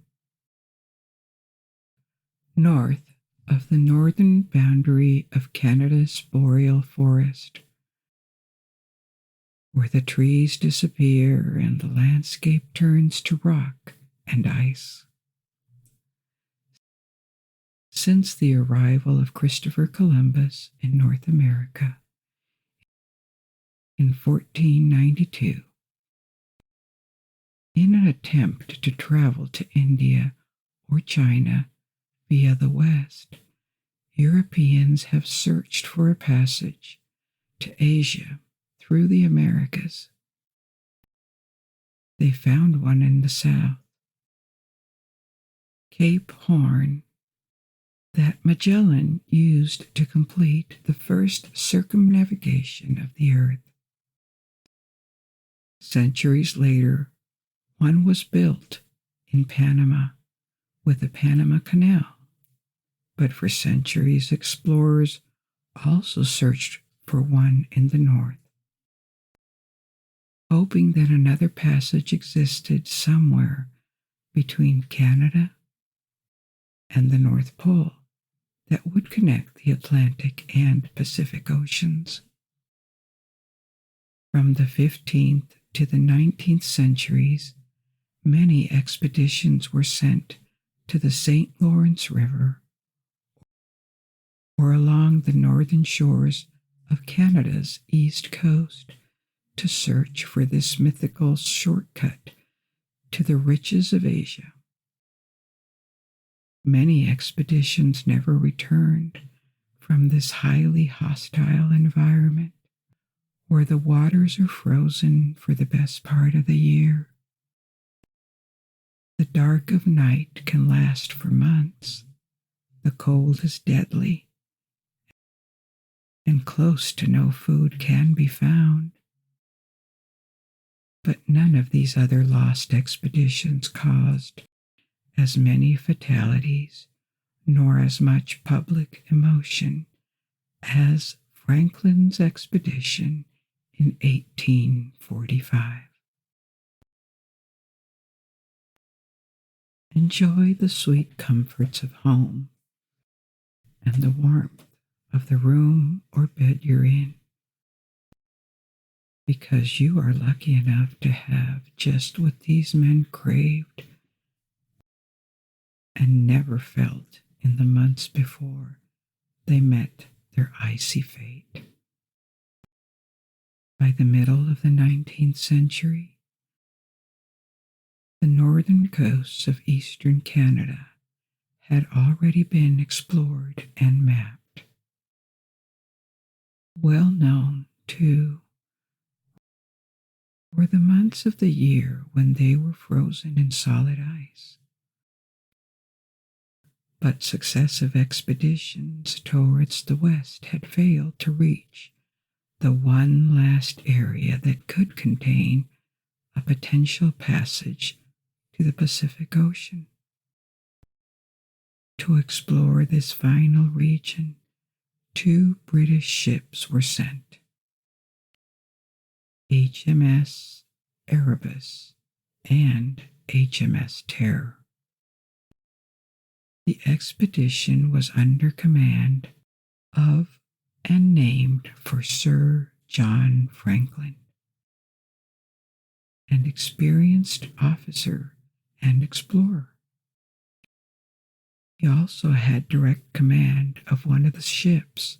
North of the northern boundary of Canada's boreal forest, where the trees disappear and the landscape turns to rock and ice. Since the arrival of Christopher Columbus in North America in 1492, in an attempt to travel to India or China via the West, Europeans have searched for a passage to Asia through the Americas. They found one in the south, Cape Horn, that Magellan used to complete the first circumnavigation of the Earth. Centuries later, one was built in Panama with the Panama Canal, but for centuries explorers also searched for one in the north, hoping that another passage existed somewhere between Canada and the North Pole that would connect the Atlantic and Pacific Oceans. From the 15th to the 19th centuries, many expeditions were sent to the St. Lawrence River or along the northern shores of Canada's east coast to search for this mythical shortcut to the riches of Asia. Many expeditions never returned from this highly hostile environment, where the waters are frozen for the best part of the year. The dark of night can last for months. The cold is deadly, and close to no food can be found. But none of these other lost expeditions caused as many fatalities nor as much public emotion as Franklin's expedition in 1845. Enjoy the sweet comforts of home and the warmth of the room or bed you're in, because you are lucky enough to have just what these men craved and never felt in the months before they met their icy fate. By the middle of the 19th century, the northern coasts of eastern Canada had already been explored and mapped. Well known, too, were the months of the year when they were frozen in solid ice. But successive expeditions towards the west had failed to reach the one last area that could contain a potential passage to the Pacific Ocean. To explore this final region, 2 British ships were sent, HMS Erebus and HMS Terror. The expedition was under command of and named for Sir John Franklin, an experienced officer and explorer. He also had direct command of one of the ships,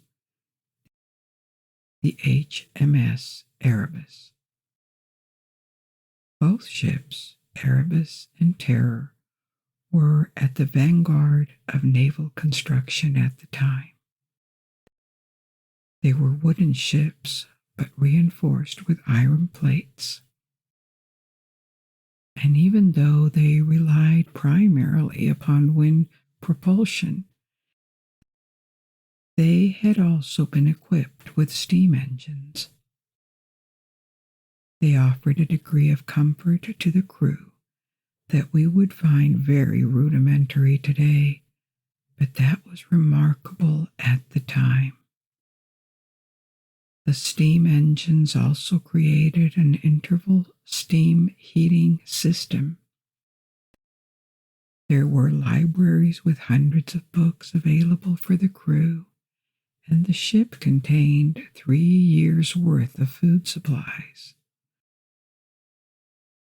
the HMS Erebus. Both ships, Erebus and Terror, were at the vanguard of naval construction at the time. They were wooden ships, but reinforced with iron plates. And even though they relied primarily upon wind propulsion, they had also been equipped with steam engines. They offered a degree of comfort to the crew that we would find very rudimentary today, but that was remarkable at the time. The steam engines also created an interval steam heating system. There were libraries with hundreds of books available for the crew, and the ship contained 3 years' worth of food supplies,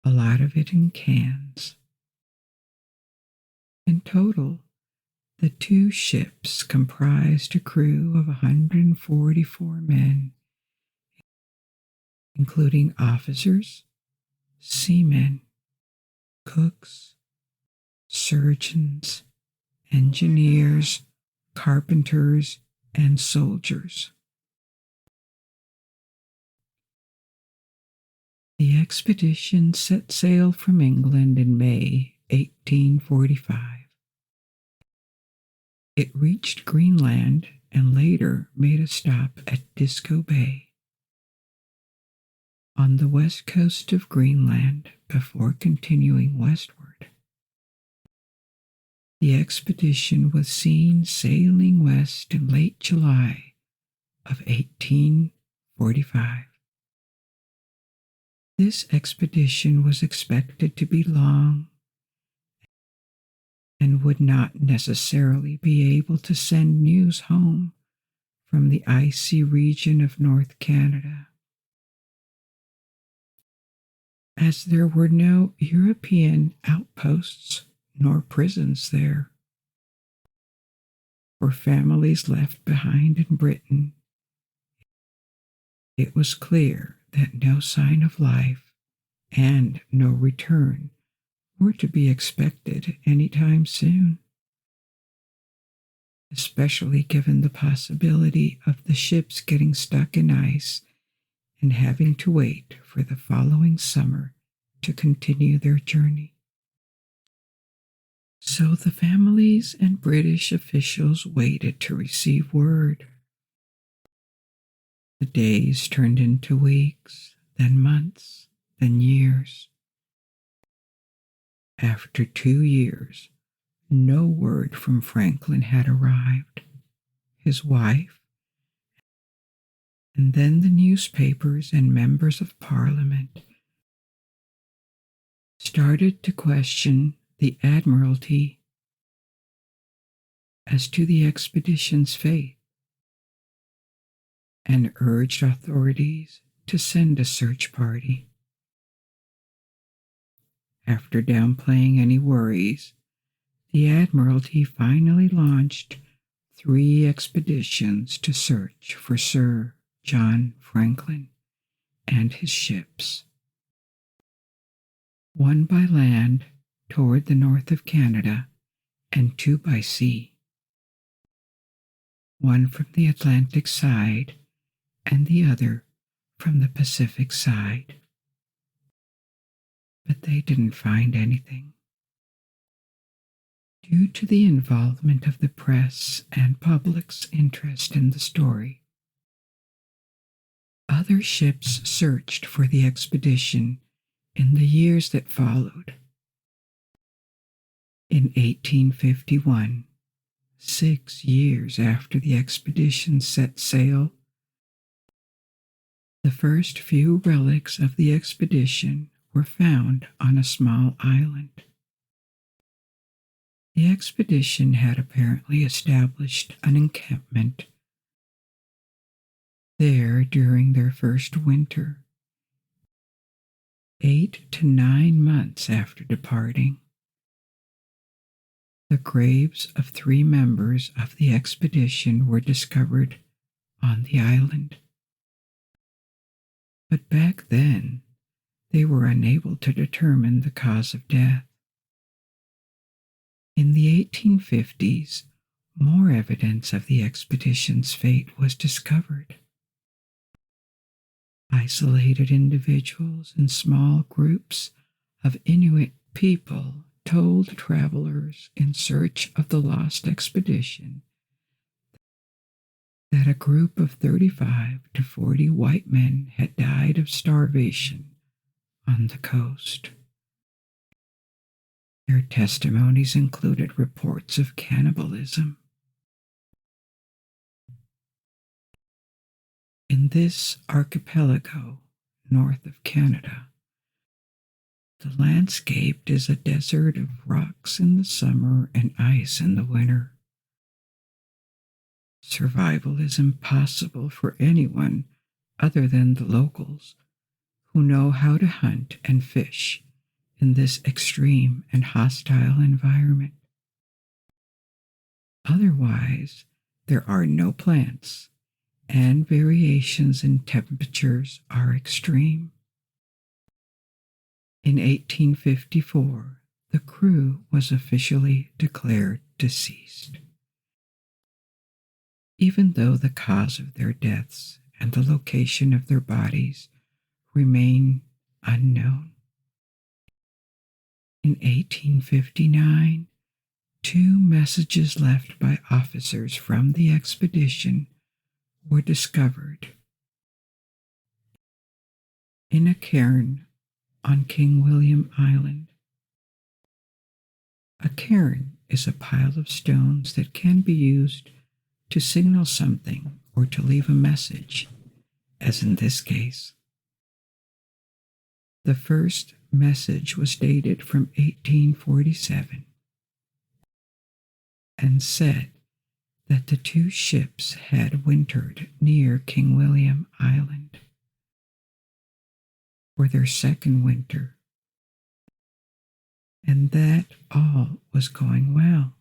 a lot of it in cans. In total, the 2 ships comprised a crew of 144 men, including officers, seamen, cooks, surgeons, engineers, carpenters, and soldiers. The expedition set sail from England in May 1845. It reached Greenland and later made a stop at Disko Bay on the west coast of Greenland before continuing westward. The expedition was seen sailing west in late July of 1845. This expedition was expected to be long and would not necessarily be able to send news home from the icy region of North Canada, as there were no European outposts nor prisons there. For families left behind in Britain, it was clear that no sign of life and no return were to be expected anytime soon, especially given the possibility of the ships getting stuck in ice and having to wait for the following summer to continue their journey. So the families and British officials waited to receive word. The days turned into weeks, then months, then years. After 2 years, no word from Franklin had arrived. His wife, and then the newspapers and members of Parliament started to question the Admiralty as to the expedition's fate and urged authorities to send a search party. After downplaying any worries, the Admiralty finally launched 3 expeditions to search for Sir John Franklin and his ships. One by land toward the north of Canada and 2 by sea. One from the Atlantic side and the other from the Pacific side. But they didn't find anything. Due to the involvement of the press and public's interest in the story, other ships searched for the expedition in the years that followed. In 1851, 6 years after the expedition set sail, the first few relics of the expedition were found on a small island. The expedition had apparently established an encampment there during their first winter, 8 to 9 months after departing. The graves of 3 members of the expedition were discovered on the island. But back then, they were unable to determine the cause of death. In the 1850s, more evidence of the expedition's fate was discovered. Isolated individuals and small groups of Inuit people told travelers in search of the lost expedition that a group of 35 to 40 white men had died of starvation on the coast. Their testimonies included reports of cannibalism. In this archipelago north of Canada, the landscape is a desert of rocks in the summer and ice in the winter. Survival is impossible for anyone other than the locals who know how to hunt and fish in this extreme and hostile environment. Otherwise, there are no plants, and variations in temperatures are extreme. In 1854, the crew was officially declared deceased, even though the cause of their deaths and the location of their bodies remain unknown. In 1859, 2 messages left by officers from the expedition were discovered in a cairn on King William Island. A cairn is a pile of stones that can be used to signal something or to leave a message, as in this case. The first message was dated from 1847 and said that the 2 ships had wintered near King William Island for their second winter, and that all was going well.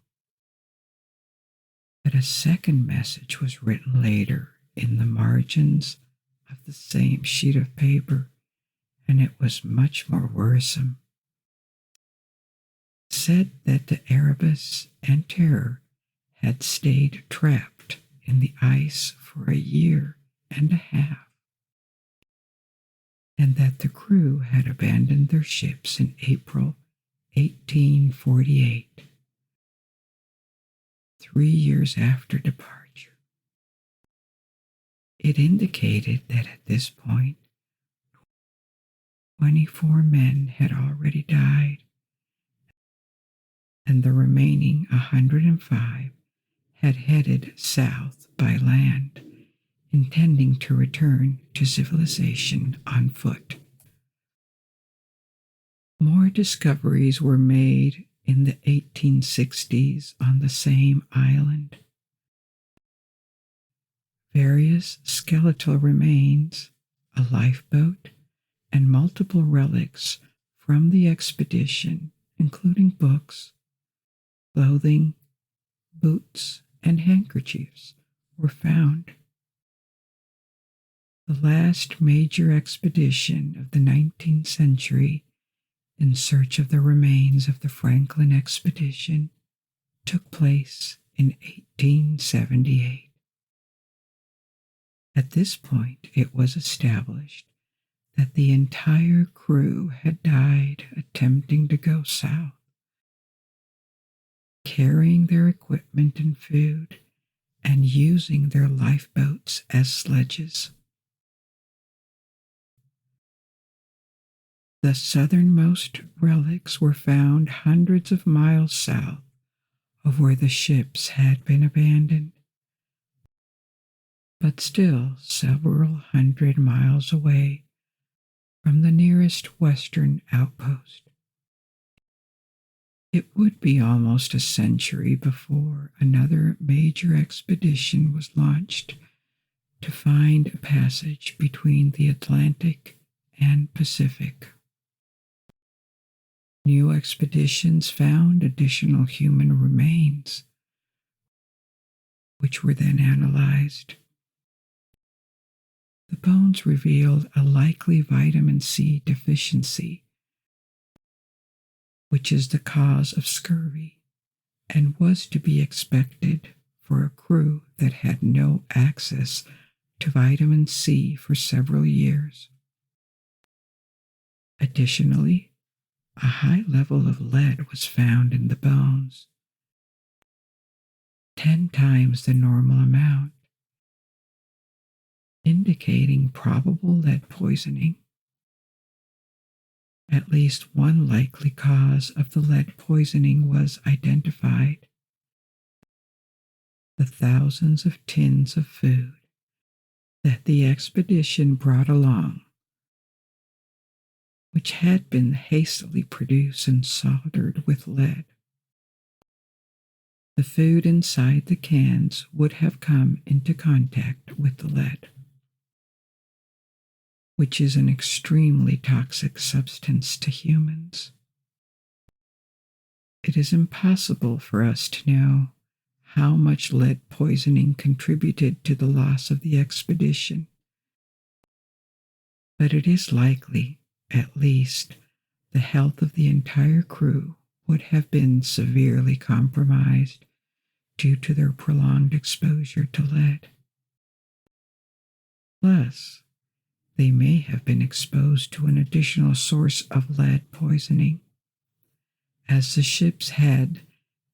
But a second message was written later in the margins of the same sheet of paper, and it was much more worrisome. It said that the Erebus and Terror had stayed trapped in the ice for a year and a half, and that the crew had abandoned their ships in April 1848, 3 years after departure. It indicated that at this point, 24 men had already died, and the remaining 105 had headed south by land, intending to return to civilization on foot. More discoveries were made in the 1860s on the same island. Various skeletal remains, a lifeboat, and multiple relics from the expedition, including books, clothing, boots, and handkerchiefs, were found. The last major expedition of the 19th century in search of the remains of the Franklin expedition took place in 1878. At this point, it was established that the entire crew had died attempting to go south, carrying their equipment and food, and using their lifeboats as sledges. The southernmost relics were found hundreds of miles south of where the ships had been abandoned, but still several hundred miles away from the nearest western outpost. It would be almost a century before another major expedition was launched to find a passage between the Atlantic and Pacific. New expeditions found additional human remains, which were then analyzed. The bones revealed a likely vitamin C deficiency, which is the cause of scurvy, and was to be expected for a crew that had no access to vitamin C for several years. Additionally, a high level of lead was found in the bones, 10 times the normal amount, indicating probable lead poisoning. At least one likely cause of the lead poisoning was identified: the thousands of tins of food that the expedition brought along, which had been hastily produced and soldered with lead. The food inside the cans would have come into contact with the lead, which is an extremely toxic substance to humans. It is impossible for us to know how much lead poisoning contributed to the loss of the expedition, but it is likely, at least, the health of the entire crew would have been severely compromised due to their prolonged exposure to lead. Plus, they may have been exposed to an additional source of lead poisoning, as the ships had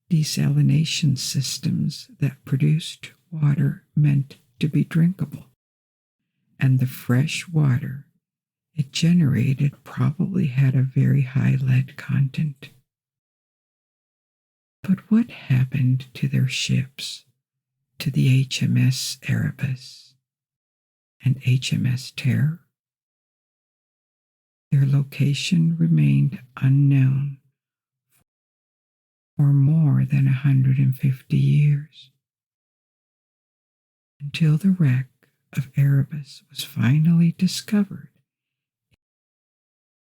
desalination systems that produced water meant to be drinkable, and the fresh water it generated probably had a very high lead content. But what happened to their ships, to the HMS Erebus and HMS Terror? Their location remained unknown for more than 150 years, until the wreck of Erebus was finally discovered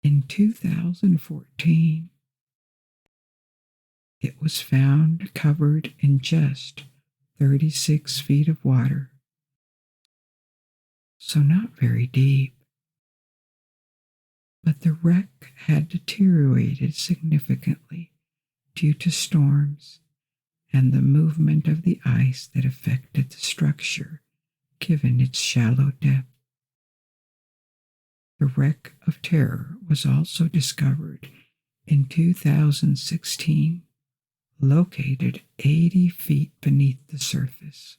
in 2014. It was found covered in just 36 feet of water, so not very deep. But the wreck had deteriorated significantly due to storms and the movement of the ice that affected the structure, given its shallow depth. The wreck of terror was also discovered in 2016, located 80 feet beneath the surface.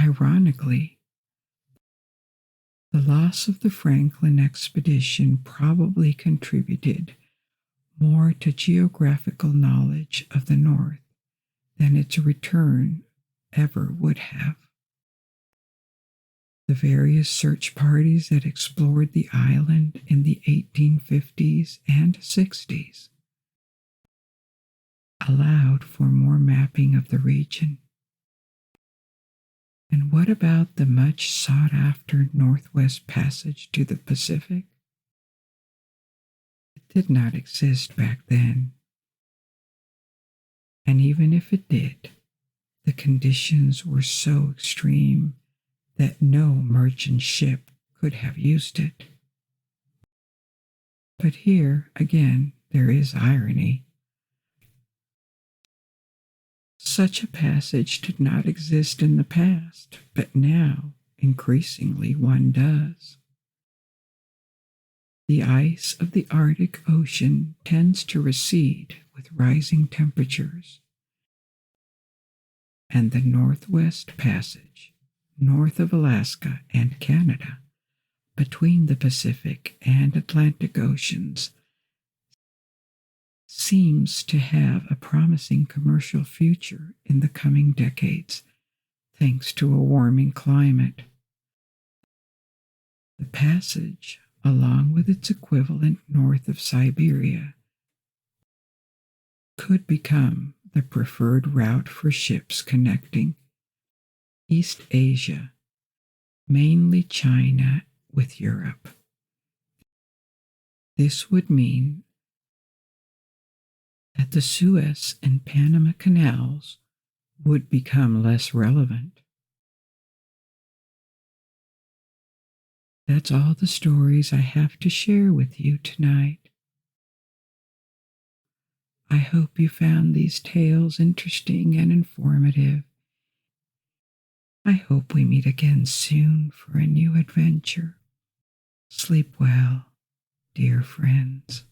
Ironically, the loss of the Franklin expedition probably contributed more to geographical knowledge of the North than its return ever would have. The various search parties that explored the island in the 1850s and 60s allowed for more mapping of the region. And what about the much sought-after Northwest Passage to the Pacific? It did not exist back then. And even if it did, the conditions were so extreme that no merchant ship could have used it. But here, again, there is irony. Such a passage did not exist in the past, but now, increasingly, one does. The ice of the Arctic Ocean tends to recede with rising temperatures, and the Northwest Passage, north of Alaska and Canada, between the Pacific and Atlantic Oceans, seems to have a promising commercial future in the coming decades, thanks to a warming climate. The passage, along with its equivalent north of Siberia, could become the preferred route for ships connecting East Asia, mainly China, with Europe. This would mean that the Suez and Panama Canals would become less relevant. That's all the stories I have to share with you tonight. I hope you found these tales interesting and informative. I hope we meet again soon for a new adventure. Sleep well, dear friends.